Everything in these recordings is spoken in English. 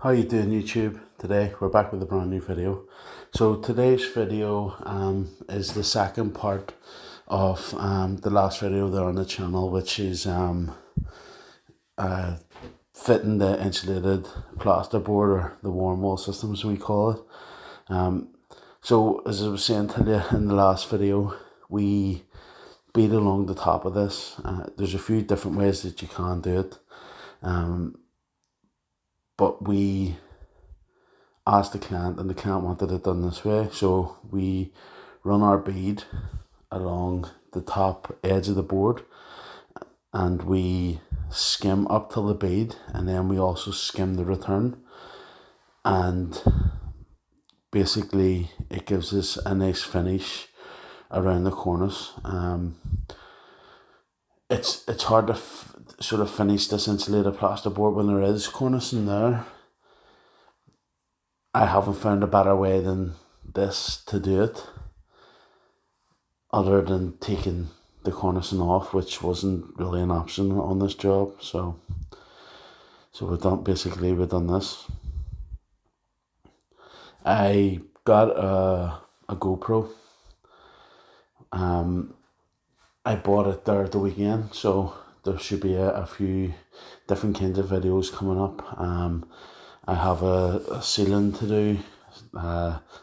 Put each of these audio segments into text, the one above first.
How you doing, YouTube? Today we're back with a brand new video. So today's video is the second part of the last video there on the channel, which is fitting the insulated plasterboard, or the warm wall system as we call it. So as I was saying to you in the last video, we beat along the top of this. There's a few different ways that you can do it. But we asked the client, and the client wanted it done this way. So we run our bead along the top edge of the board, and we skim up till the bead, and then we also skim the return. And basically it gives us a nice finish around the cornice. It's hard to sort of finish this insulated plasterboard when there is cornice in there. I haven't found a better way than this to do it, other than taking the cornicing off, which wasn't really an option on this job. So we've done this. I got a GoPro. I bought it there at the weekend, so there should be a few different kinds of videos coming up. I have a ceiling to do,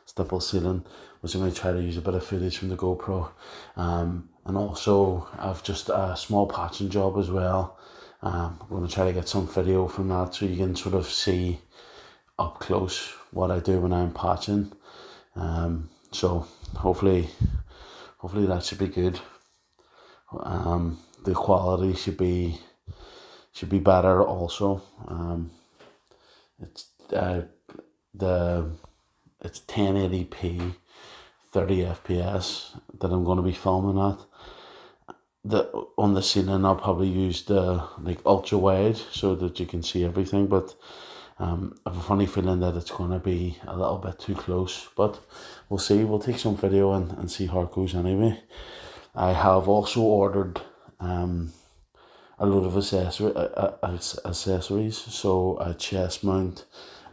stipple ceiling, which I'm going to try to use a bit of footage from the GoPro. And also I've just a small patching job as well. I'm going to try to get some video from that so you can sort of see up close what I do when I'm patching. So hopefully that should be good. The quality should be better also. It's 1080p 30 fps that I'm going to be filming at. On the ceiling I'll probably use the ultra wide so that you can see everything, but I have a funny feeling that it's going to be a little bit too close, but we'll see. We'll take some video and see how it goes anyway. I have also ordered a load of accessories, so a chest mount,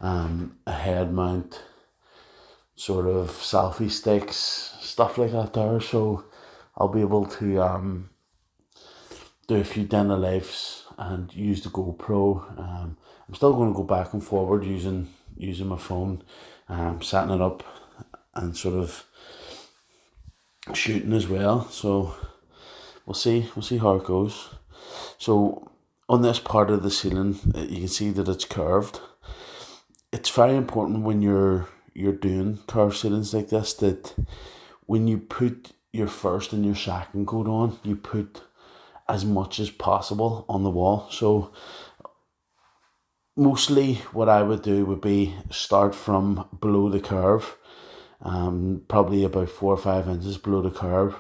a head mount, sort of selfie sticks, stuff like that there, so I'll be able to do a few den of lives and use the GoPro. I'm still going to go back and forward using my phone, setting it up and sort of shooting as well. So we'll see how it goes. So on this part of the ceiling, you can see that it's curved. It's very important when you're doing curved ceilings like this that when you put your first and your second coat on, you put as much as possible on the wall. So mostly what I would do would be start from below the curve, probably about 4 or 5 inches below the curve,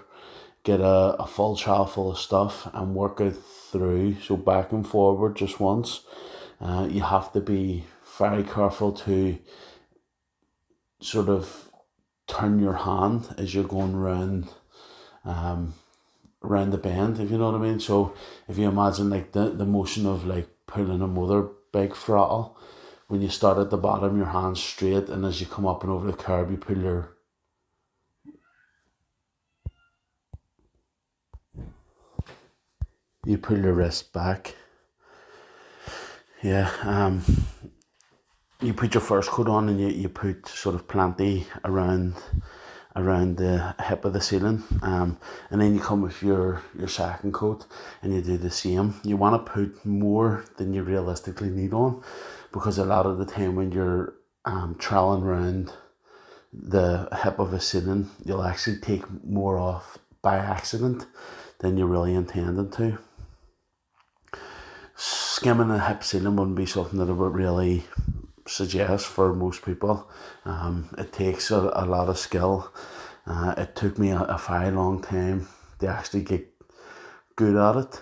get a full trowel full of stuff and work it through, so back and forward just once. You have to be very careful to sort of turn your hand as you're going round the bend, if you know what I mean. So if you imagine like the motion of like pulling a motorbike throttle, when you start at the bottom, your hand's straight, and as you come up and over the curb, you pull your wrist back. Yeah, you put your first coat on, and you put sort of plenty around the hip of the ceiling, and then you come with your second coat and you do the same. You want to put more than you realistically need on, because a lot of the time when you're trailing around the hip of a ceiling, you'll actually take more off by accident than you really intended to. Skimming a hip ceiling wouldn't be something that I would really suggest for most people. It takes a lot of skill. It took me a very long time to actually get good at it.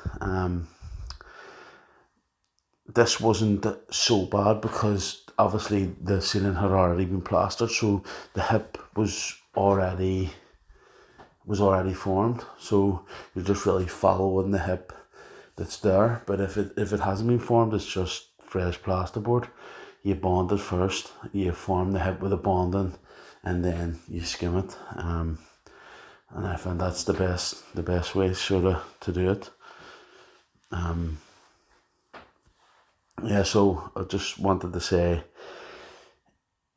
This wasn't so bad because obviously the ceiling had already been plastered, so the hip was already formed, so you're just really following the hip that's there. But if it hasn't been formed, it's just fresh plasterboard. you bond it first, you form the hip with the bonding, and then you skim it. And I find that's the best way sort of to do it. Yeah, so I just wanted to say,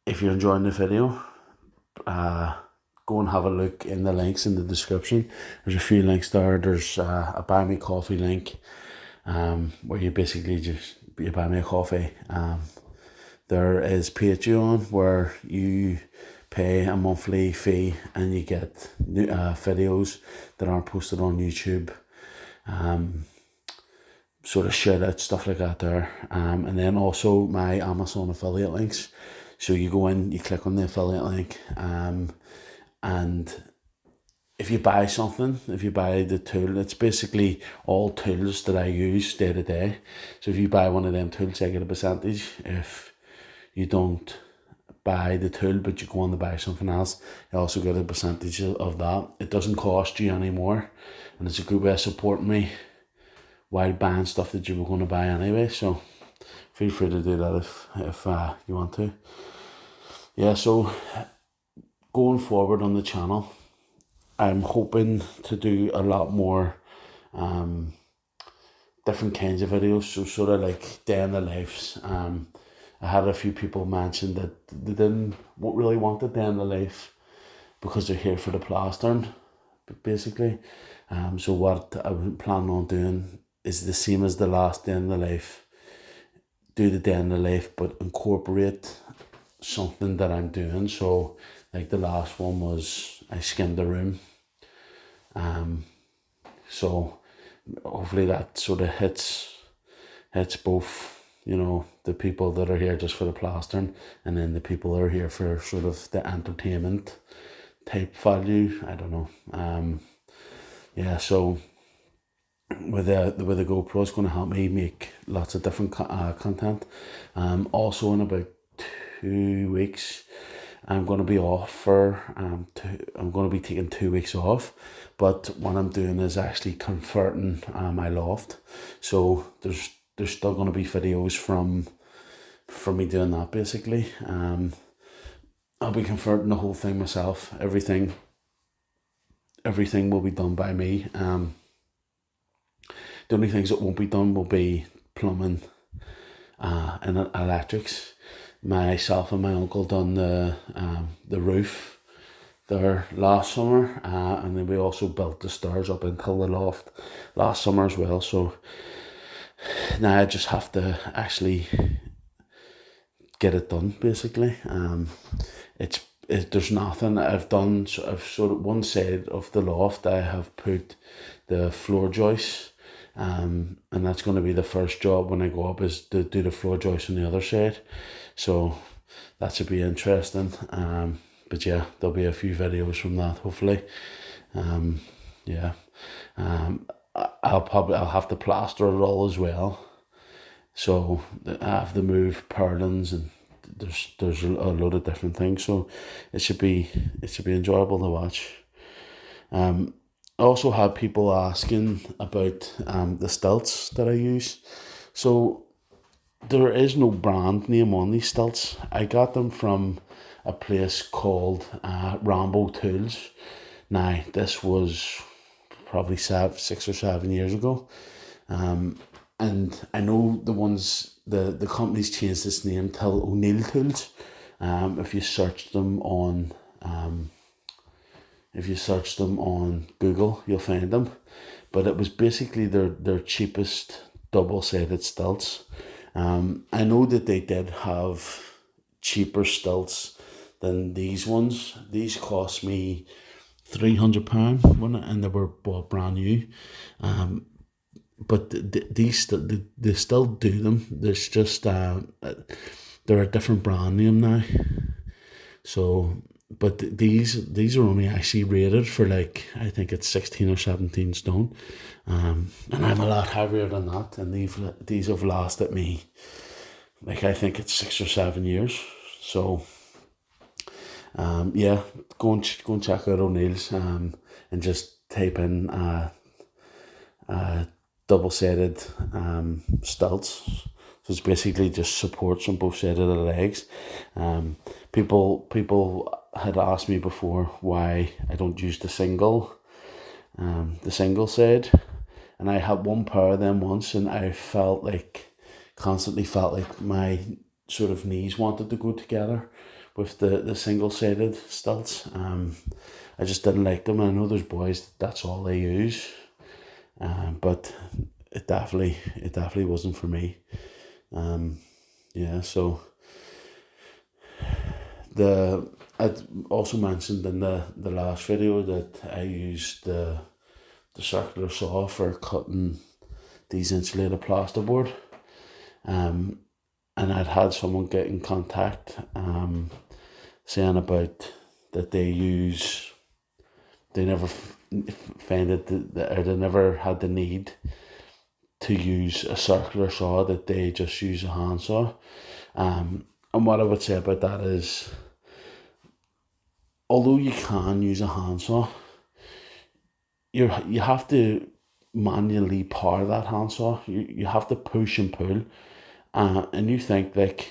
if you're enjoying the video, go and have a look in the links in the description. There's a few links there. There's a buy me coffee link, where you basically you buy me a coffee. There is Patreon, where you pay a monthly fee and you get new videos that aren't posted on YouTube. Sort of shout out, stuff like that there. And then also my Amazon affiliate links. So you go in, you click on the affiliate link, and if you buy something, if you buy the tool, it's basically all tools that I use day to day. So if you buy one of them tools, I get a percentage. If you don't buy the tool but you go on to buy something else, you also get a percentage of that. It doesn't cost you any more, and it's a good way of supporting me while buying stuff that you were going to buy anyway. So feel free to do that if you want to. Yeah, so going forward on the channel, I'm hoping to do a lot more different kinds of videos. So sort of like day in the lives. I had a few people mention that they didn't really want a day in the life because they're here for the plastering, basically. So what I'm planning on doing is the same as the last day in the life. Do the day in the life, but incorporate something that I'm doing. So like the last one was I skimmed the room. So hopefully that sort of hits both, you know, the people that are here just for the plastering, and then the people that are here for sort of the entertainment type value. I don't know. Yeah, so with the GoPro, it's going to help me make lots of different content. Also in about 2 weeks, I'm going to be off for I'm going to be taking 2 weeks off, but what I'm doing is actually converting my loft. So there's still going to be videos from me doing that, basically. I'll be converting the whole thing myself. Everything will be done by me. The only things that won't be done will be plumbing and electrics. Myself and my uncle done the roof there last summer, and then we also built the stairs up until the loft last summer as well. So now I just have to actually get it done, basically. There's nothing I've done. So I've sort of one side of the loft I have put the floor joists, and that's going to be the first job when I go up, is to do the floor joists on the other side. So that should be interesting. But yeah, there'll be a few videos from that, hopefully. Yeah. I'll have to plaster it all as well. So I have to move purlins, and there's a load of different things. So it should be enjoyable to watch. I also had people asking about the stilts that I use. So there is no brand name on these stilts. I got them from a place called Rambo Tools. Now this was probably 6 or 7 years ago, and I know the company's changed its name to O'Neill Tools. If you search them on Google, you'll find them. But it was basically their cheapest double-sided stilts. I know that they did have cheaper stilts than these ones. These cost me £300, and they were bought brand new. But they still do them. There's just they're a different brand name now. So, but these are only actually rated for, like, I think it's 16 or 17 stone, and I'm a lot heavier than that. And these have lasted me, like, I think it's 6 or 7 years. So, yeah, go and check out O'Neill's, and just type in double-sided stilts. So it's basically just supports on both sides of the legs. People had asked me before why I don't use the single side, and I had one pair of them once, and I constantly felt like my sort of knees wanted to go together with the single sided stilts. I just didn't like them. I know there's boys that's all they use, but it definitely wasn't for me. So I also mentioned in the last video that I used the circular saw for cutting these insulated plasterboard. And I'd had someone get in contact saying about that they never found it, or they never had the need to use a circular saw, that they just use a handsaw. And what I would say about that is, although you can use a handsaw, you have to manually power that handsaw. You have to push and pull. And you think, like,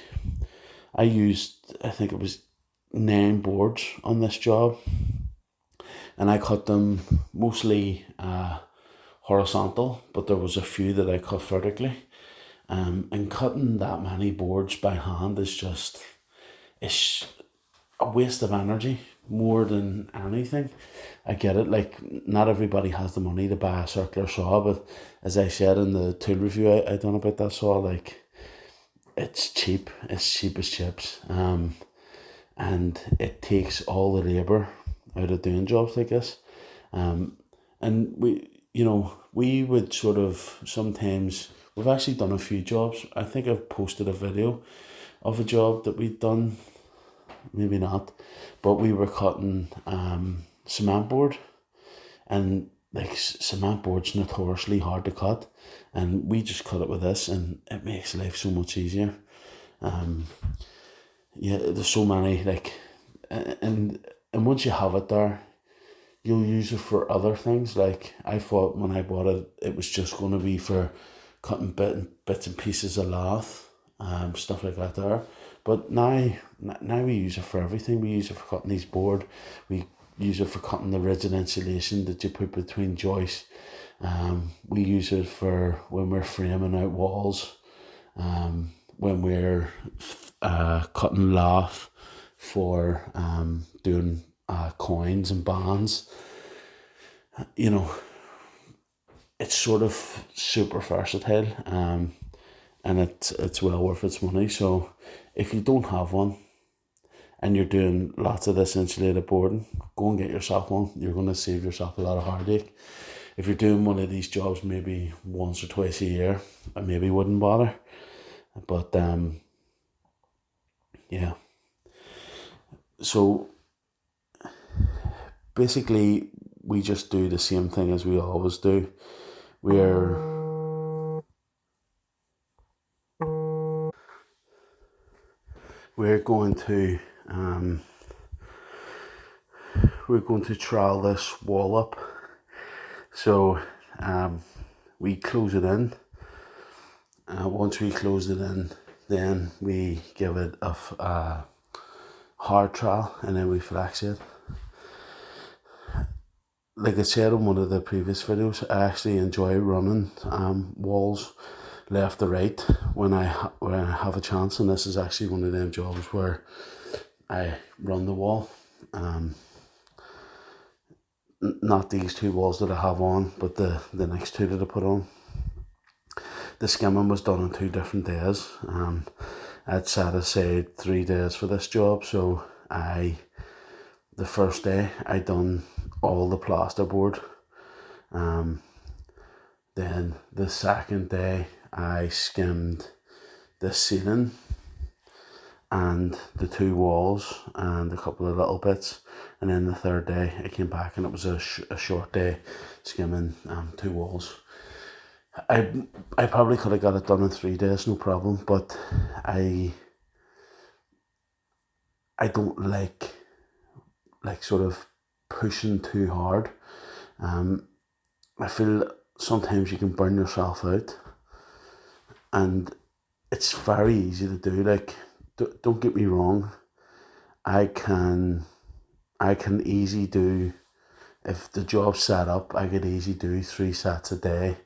I think it was 9 boards on this job, and I cut them mostly horizontal, but there was a few that I cut vertically. And cutting that many boards by hand it's a waste of energy more than anything. I get it, like, not everybody has the money to buy a circular saw, but as I said in the tool review I done about that saw, like, it's cheap as chips, and it takes all the labour out of doing jobs like this. And we would sort of sometimes, we've actually done a few jobs. I think I've posted a video of a job that we'd done, maybe not, but we were cutting cement board, and like, cement board's notoriously hard to cut, and we just cut it with this, and it makes life so much easier. There's so many, like, and once you have it there, you'll use it for other things. Like, I thought when I bought it, it was just going to be for cutting bits and pieces of lath, stuff like that there. But now we use it for everything. We use it for cutting these board. We use it for cutting the rigid insulation that you put between joists. We use it for when we're framing out walls, when we're cutting lath for doing coins and bands. It's sort of super versatile, and it's well worth its money. So if you don't have one and you're doing lots of this insulated boarding, go and get yourself one. You're going to save yourself a lot of heartache. If you're doing one of these jobs maybe once or twice a year, I maybe wouldn't bother. But so basically we just do the same thing as we always do. We're going to trowel this wall up. So we close it in. Once we close it in, then we give it a hard trowel, and then we flex it. Like I said in one of the previous videos, I actually enjoy running walls left to right when I have a chance, and this is actually one of them jobs where I run the wall. Not these 2 walls that I have on, but the next 2 that I put on. The skimming was done on 2 different days. I'd set aside 3 days for this job, so the first day I done all the plasterboard. Then the second day I skimmed the ceiling and the 2 walls and a couple of little bits, and then the third day I came back and it was a short day skimming 2 walls. I probably could have got it done in 3 days, no problem, but I don't like sort of pushing too hard. I feel sometimes you can burn yourself out, and it's very easy to do. Like, don't get me wrong. I can I can easily do, if the job's set up, I could easily do 3 sets a day.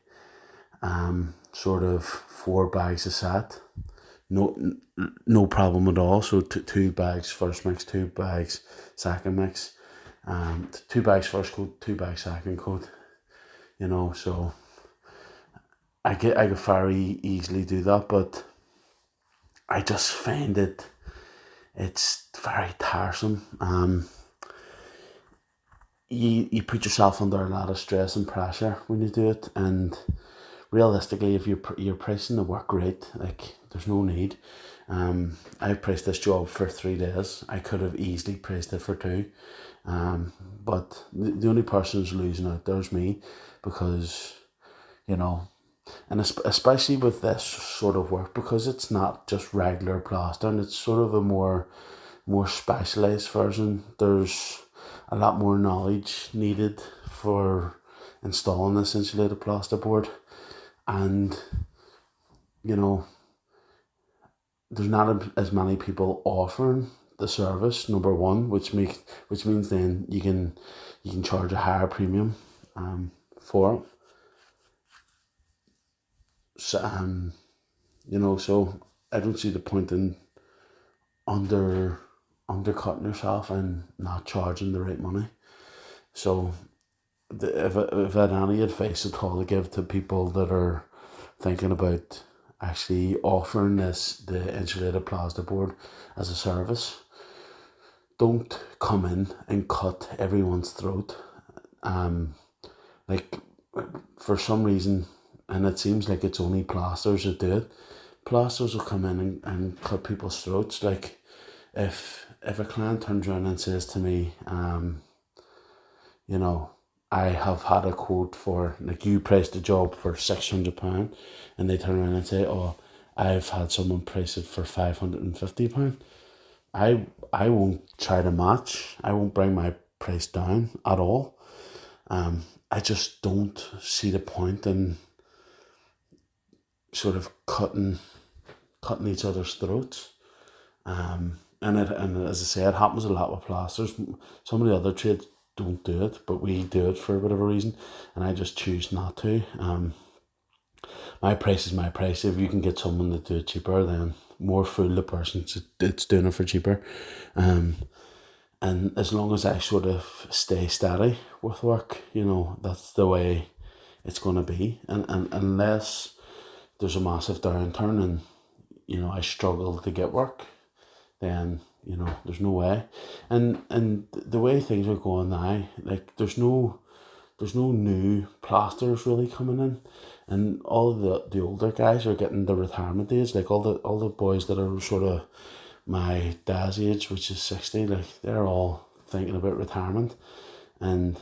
Sort of 4 bags a set. No, no problem at all. So 2 bags first mix, 2 bags second mix. 2 bags first coat, 2 bags second coat. So I could very easily do that, but I just find it's very tiresome. You put yourself under a lot of stress and pressure when you do it, and realistically, if you're pricing the work rate, like, there's no need. I priced this job for 3 days. I could have easily priced it for 2. But the only person who's losing out there is me, because, and especially with this sort of work, because it's not just regular plastering, it's sort of a more specialized version. There's a lot more knowledge needed for installing this insulated plasterboard, and there's not as many people offering the service. Number one, which means then you can charge a higher premium for it. So, so I don't see the point in undercutting yourself and not charging the right money. So if I had any advice at all to give to people that are thinking about actually offering the insulated plasterboard as a service, don't come in and cut everyone's throat. Like, for some reason, and it seems like it's only plasters that do it, plasters will come in and cut people's throats. Like, if a client turns around and says to me, I have had a quote for, like, you priced the job for £600, and they turn around and say, oh, I've had someone price it for £550. I won't try to match. I won't bring my price down at all. I just don't see the point in sort of cutting each other's throats. And as I say, it happens a lot with plasters. Some of the other trades don't do it, but we do it for whatever reason, and I just choose not to. My price is my price. If you can get someone to do it cheaper, then more fool the person it's doing it for cheaper. And as long as I sort of stay steady with work, that's the way it's going to be. And unless there's a massive downturn and, I struggle to get work, then, there's no way. And the way things are going now, like, there's no new plasters really coming in, and all the older guys are getting the retirement age. Like, all the boys that are sort of my dad's age, which is 60, like, they're all thinking about retirement. And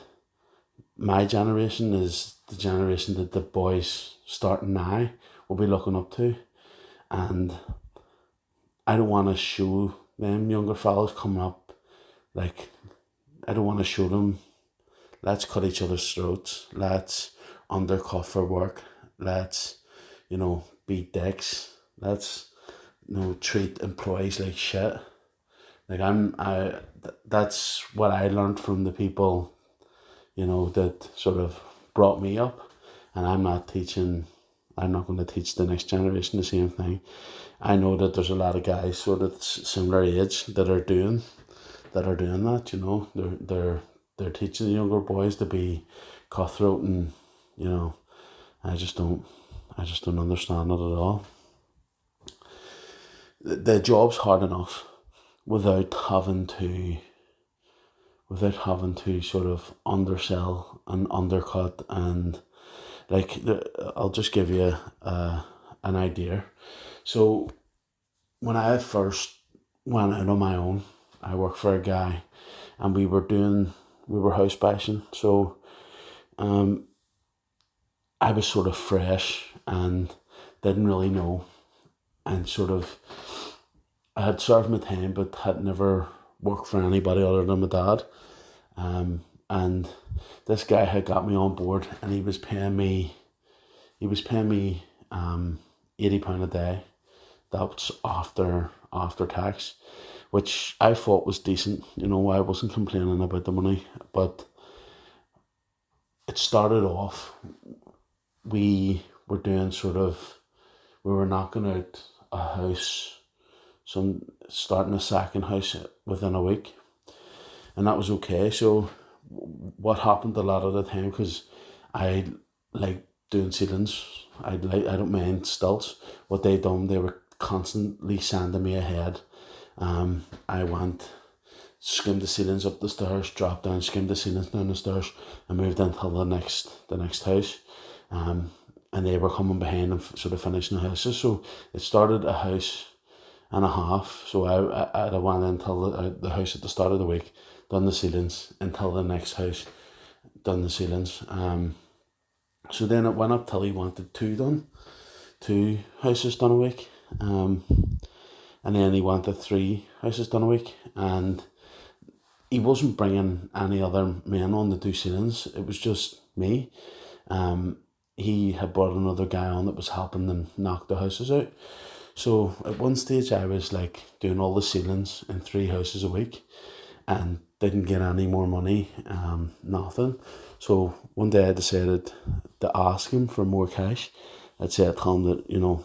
my generation is the generation that the boys starting now will be looking up to, and I don't want to show them younger fellas coming up, like, I don't want to show them, let's cut each other's throats, let's undercut for work, let's, be dicks, let's, treat employees like shit. Like, that's what I learned from the people, that sort of brought me up, and I'm not going to teach the next generation the same thing. I know that there's a lot of guys sort of similar age that are doing that. They're teaching the younger boys to be cutthroat, and I just don't understand it at all. The job's hard enough without having to sort of undersell and undercut, and, like, I'll just give you an idea. So when I first went out on my own, I worked for a guy, and we were house bashing. So I was sort of fresh and didn't really know, and sort of, I had served my time but had never worked for anybody other than my dad. And this guy had got me on board, and he was paying me £80 a day, That's after tax, which I thought was decent. You know, I wasn't complaining about the money, but it started off, we were doing sort of, we were knocking out a house, starting a second house within a week, and that was okay. So what happened a lot of the time, because I like doing ceilings, I don't mind stilts. What they done, they were constantly sending me ahead. I went, skimmed the ceilings up the stairs, dropped down, skimmed the ceilings down the stairs, and moved into the next house. And they were coming behind and sort of finishing the houses. So it started a house and a half. So I went until the house at the start of the week, done the ceilings, until the next house, done the ceilings. So then it went up till he wanted two houses done a week. And then he wanted 3 houses done a week. And he wasn't bringing any other men on to do ceilings. It was just me. He had brought another guy on that was helping them knock the houses out. So at one stage I was like doing all the ceilings in 3 houses a week and didn't get any more money, nothing. So one day I decided to ask him for more cash. I'd say, tell him that, you know,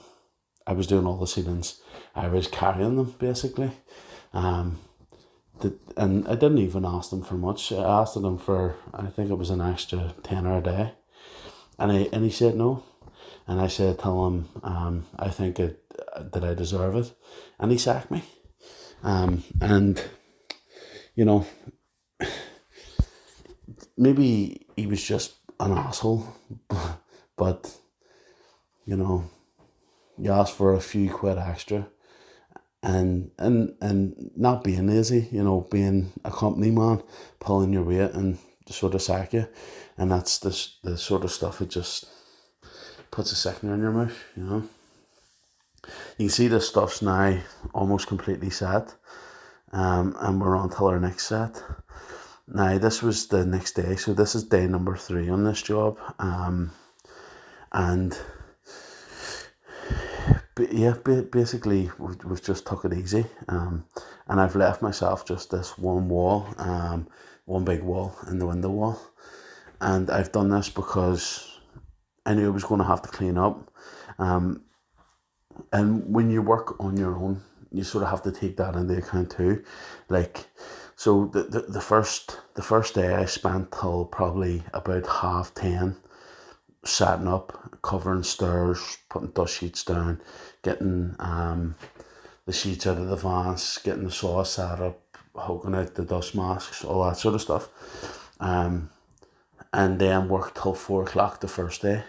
I was doing all the ceilings. I was carrying them basically. And I didn't even ask them for much. I asked them for, I think it was an extra tenner a day. And he said no. And I said, tell him, I think that I deserve it. And he sacked me. And, you know, maybe he was just an asshole. But, you know, you ask for a few quid extra. And not being lazy, you know, being a company man, pulling your weight and sort of sack you. And that's the sort of stuff that just puts a sickener in your mouth, you know. You can see the stuff's now almost completely set, and we're on till our next set. Now this was the next day, so this is day number 3 on this job, and yeah, basically we've just took it easy, and I've left myself just this one wall, one big wall in the window wall, and I've done this because I knew I was going to have to clean up, and when you work on your own, you sort of have to take that into account too. Like, so the first day I spent till probably about 10:30 setting up, covering stairs, putting dust sheets down, getting the sheets out of the vans, getting the saw set up, hooking out the dust masks, all that sort of stuff. And then worked till 4 o'clock the first day,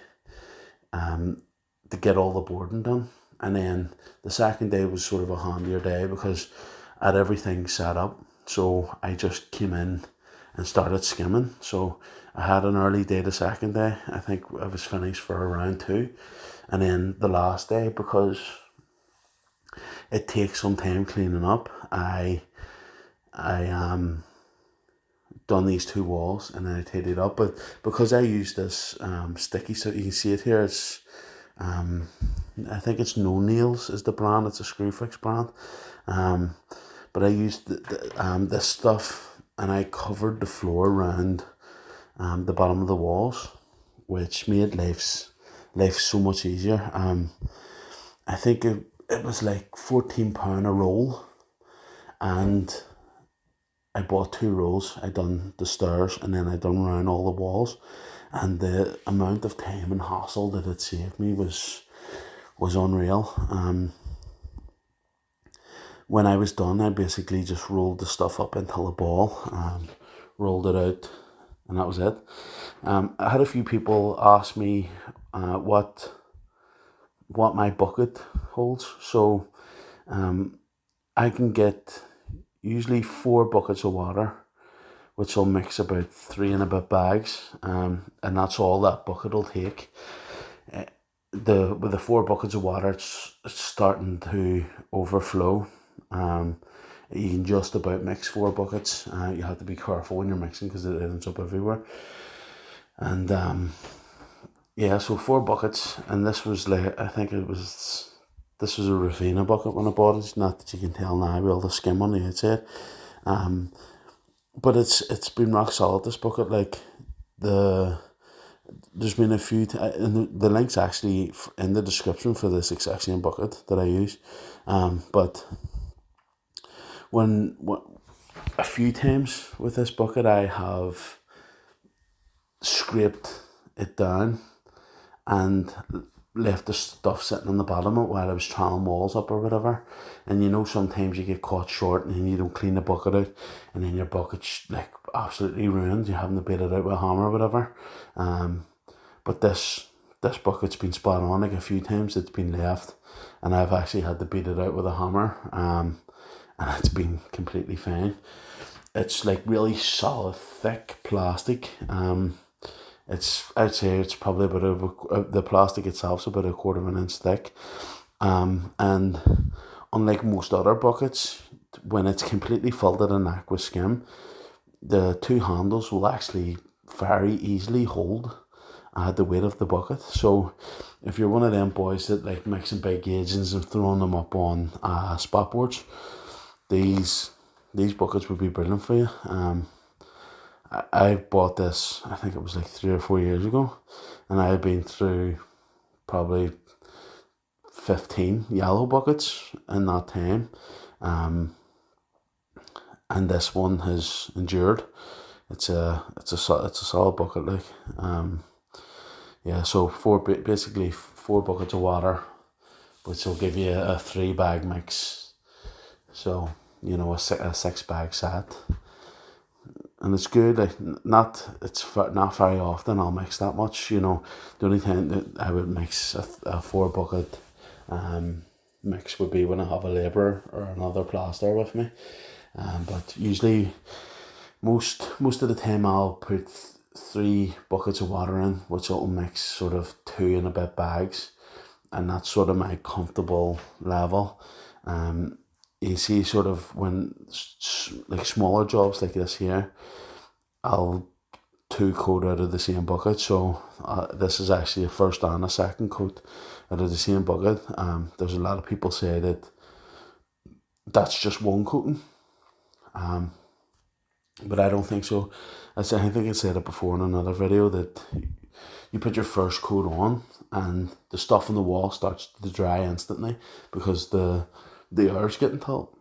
to get all the boarding done. And then the second day was sort of a handier day because I had everything set up. So I just came in and started skimming. So I had an early day the second day. I think I was finished for around 2. And then the last day, because it takes some time cleaning up, I done these 2 walls and then I tidied up. But because I used this sticky, so you can see it here, it's I think it's No Nails is the brand. It's a Screwfix brand. But I used this stuff and I covered the floor around the bottom of the walls, which made life so much easier. I think it was like £14 a roll, and I bought 2 rolls. I done the stairs and then I done around all the walls, and the amount of time and hassle that it saved me was unreal. When I was done, I basically just rolled the stuff up into a ball, rolled it out, and that was it. I had a few people ask me what my bucket holds. So I can get usually 4 buckets of water, which will mix about 3 and a bit bags, and that's all that bucket will take. With the 4 buckets of water, it's starting to overflow. You can just about mix 4 buckets. You have to be careful when you're mixing because it ends up everywhere. And yeah, so 4 buckets, and this was like, I think it was this was a Ravina bucket when I bought it. Not that you can tell now with all the skim on the outside. But it's been rock solid, this bucket. Like, there's been a few, and the link's actually in the description for this exact same bucket that I use. But when a few times with this bucket, I have scraped it down and left the stuff sitting on the bottom of it while I was trialing walls up or whatever. And you know, sometimes you get caught short and then you don't clean the bucket out, and then your bucket's like absolutely ruined. You're having to beat it out with a hammer or whatever. But this bucket's been spot on. Like, a few times it's been left and I've actually had to beat it out with a hammer, and it's been completely fine. It's like really solid, thick plastic. I'd say it's probably about the plastic itself's about a quarter of an inch thick. And unlike most other buckets, when it's completely filled to the neck with skim, the two handles will actually very easily hold the weight of the bucket. So if you're one of them boys that like mixing big gauges and throwing them up on spot boards, these buckets would be brilliant for you. I bought this, I think it was like 3 or 4 years ago, and I had been through probably 15 yellow buckets in that time. And this one has endured. It's a solid bucket, like. Yeah, so basically four buckets of water, which will give you a 3-bag mix. So, you know, a 6-bag set. And it's good. Like, not very often I'll mix that much. You know, the only time that I would mix a 4-bucket mix would be when I have a labourer or another plaster with me. But usually, most of the time I'll put 3 buckets of water in, which will mix sort of 2 and a bit bags, and that's sort of my comfortable level. You see, sort of when like smaller jobs like this here, I'll 2 coat out of the same bucket. So this is actually a first and a second coat out of the same bucket. There's a lot of people say that that's just one coating, but I don't think so. I think I said it before in another video that you put your first coat on and the stuff on the wall starts to dry instantly because the air's getting taut.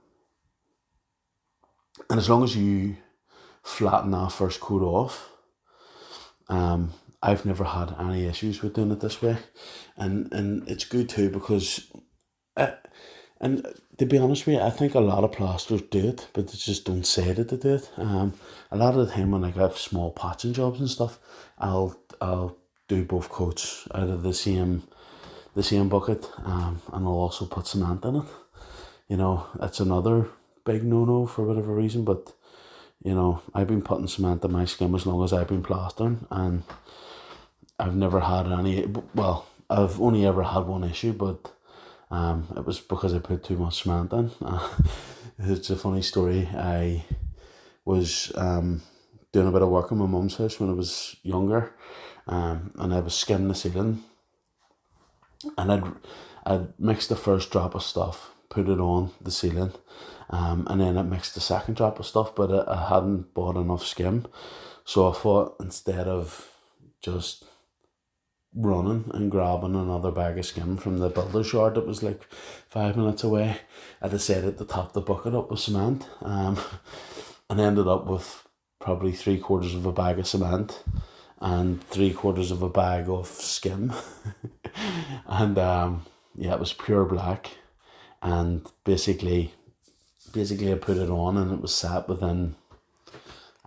And as long as you flatten that first coat off, I've never had any issues with doing it this way. And it's good too because, and to be honest with you, I think a lot of plasterers do it, but they just don't say that they do it. A lot of the time when I have small patching jobs and stuff, I'll do both coats out of the same bucket, and I'll also put cement in it. You know, it's another big no-no for whatever reason, but, you know, I've been putting cement in my skim as long as I've been plastering, and I've never had any, well, I've only ever had one issue, but it was because I put too much cement in. It's a funny story. I was doing a bit of work in my mum's house when I was younger, and I was skimming the ceiling, and I'd mixed the first drop of stuff, put it on the ceiling, and then I mixed the second drop of stuff, but I hadn't bought enough skim, so I thought instead of just running and grabbing another bag of skim from the builder's yard that was like 5 minutes away, I decided to top the bucket up with cement, and ended up with probably 3/4 of a bag of cement and 3/4 of a bag of skim. And yeah, it was pure black, and basically I put it on and it was set within,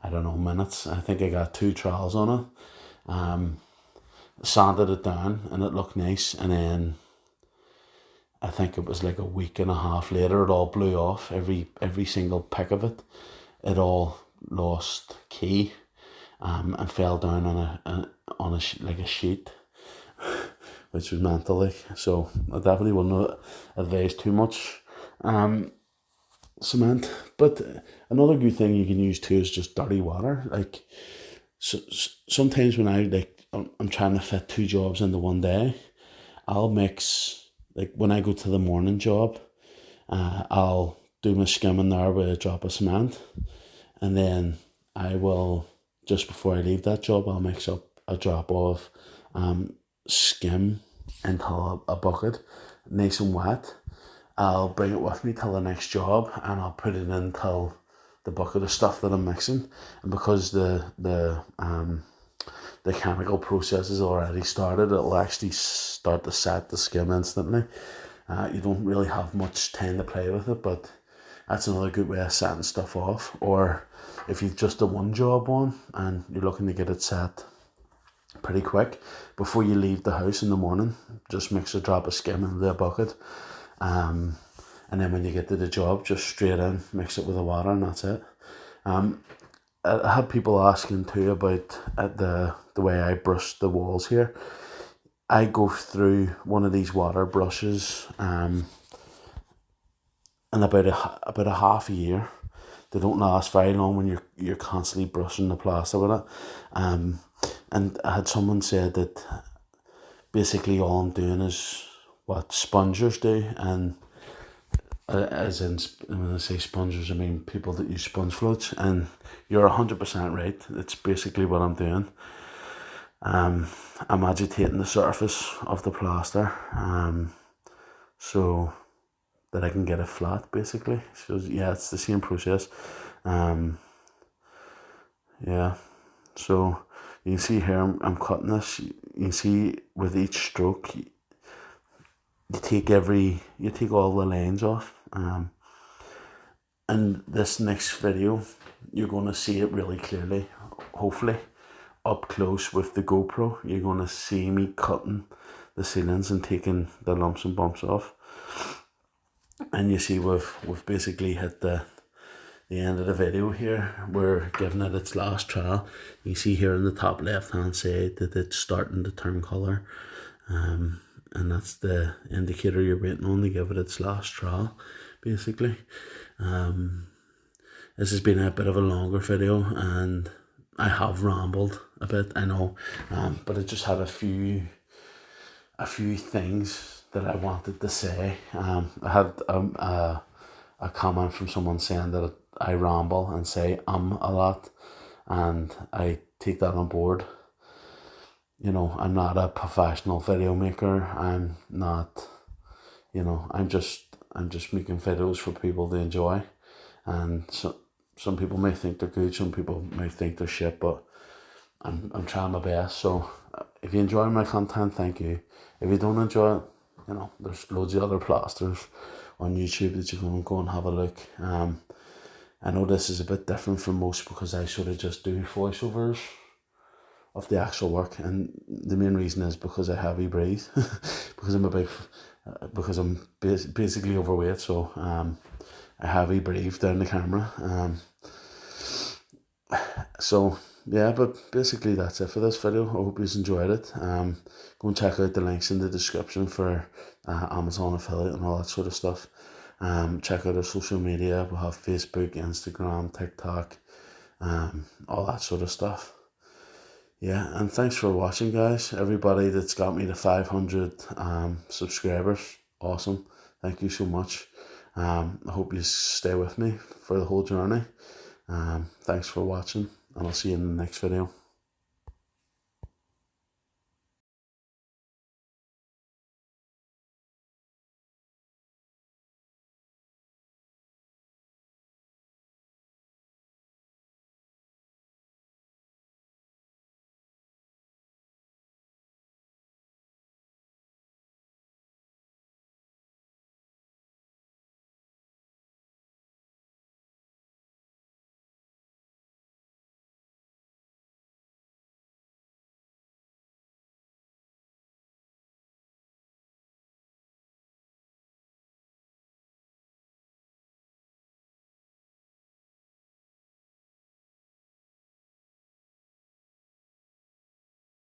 I don't know, minutes. I think I got 2 trials on it. Sanded it down and it looked nice, and then I think it was like a week and a half later it all blew off. Every single pick of it all lost key, and fell down on a sheet, which was mental, like. So I definitely wouldn't advise too much cement. But another good thing you can use too is just dirty water. Like, sometimes when I'm trying to fit 2 jobs into one day, I'll mix like when I go to the morning job, I'll do my skimming there with a drop of cement, and then I will, just before I leave that job, I'll mix up a drop of skim into a bucket, nice and wet. I'll bring it with me till the next job, and I'll put it in till the bucket of stuff that I'm mixing. And because the chemical process is already started, it'll actually start to set the skim instantly. You don't really have much time to play with it, but that's another good way of setting stuff off. Or if you've just done one job on and you're looking to get it set pretty quick, before you leave the house in the morning, just mix a drop of skim into the bucket. And then when you get to the job, just straight in, mix it with the water, and that's it. I had people asking too about the way I brush the walls here. I go through one of these water brushes in about a half a year. They don't last very long when you're constantly brushing the plaster with it. And I had someone said that basically all I'm doing is what spongers do, and as in, when I say spongers, I mean people that use sponge floats, and you're 100% right. It's basically what I'm doing. I'm agitating the surface of the plaster, so that I can get it flat, basically. So yeah, it's the same process. Yeah, so you can see here I'm cutting this. You can see with each stroke, you take all the lines off. And this next video, you're going to see it really clearly, hopefully, up close with the GoPro. You're going to see me cutting the ceilings and taking the lumps and bumps off. And you see we've basically hit the end of the video here. We're giving it its last trial. You see here in the top left hand side that it's starting to turn colour. And that's the indicator you're waiting on to give it its last trial, basically. This has been a bit of a longer video, and I have rambled a bit, I know, but I just had a few things that I wanted to say. I had a comment from someone saying that I ramble and say a lot, and I take that on board. You know, I'm not a professional video maker. I'm not, I'm just making videos for people to enjoy. And so some people may think they're good, some people may think they're shit, but I'm trying my best. So if you enjoy my content, thank you. If you don't enjoy it, there's loads of other plasters on YouTube that you can go and have a look. I know this is a bit different from most because I sort of just do voiceovers of the actual work, and the main reason is because I heavy breathe, because I'm basically overweight, so I heavy breathe down the camera. So yeah, but basically that's it for this video. I hope you enjoyed it. Go and check out the links in the description for Amazon affiliate and all that sort of stuff. Check out our social media. We'll have Facebook, Instagram, TikTok, all that sort of stuff. Yeah, and thanks for watching, guys. Everybody that's got me to 500 subscribers, awesome. Thank you so much. I hope you stay with me for the whole journey. Thanks for watching, and I'll see you in the next video.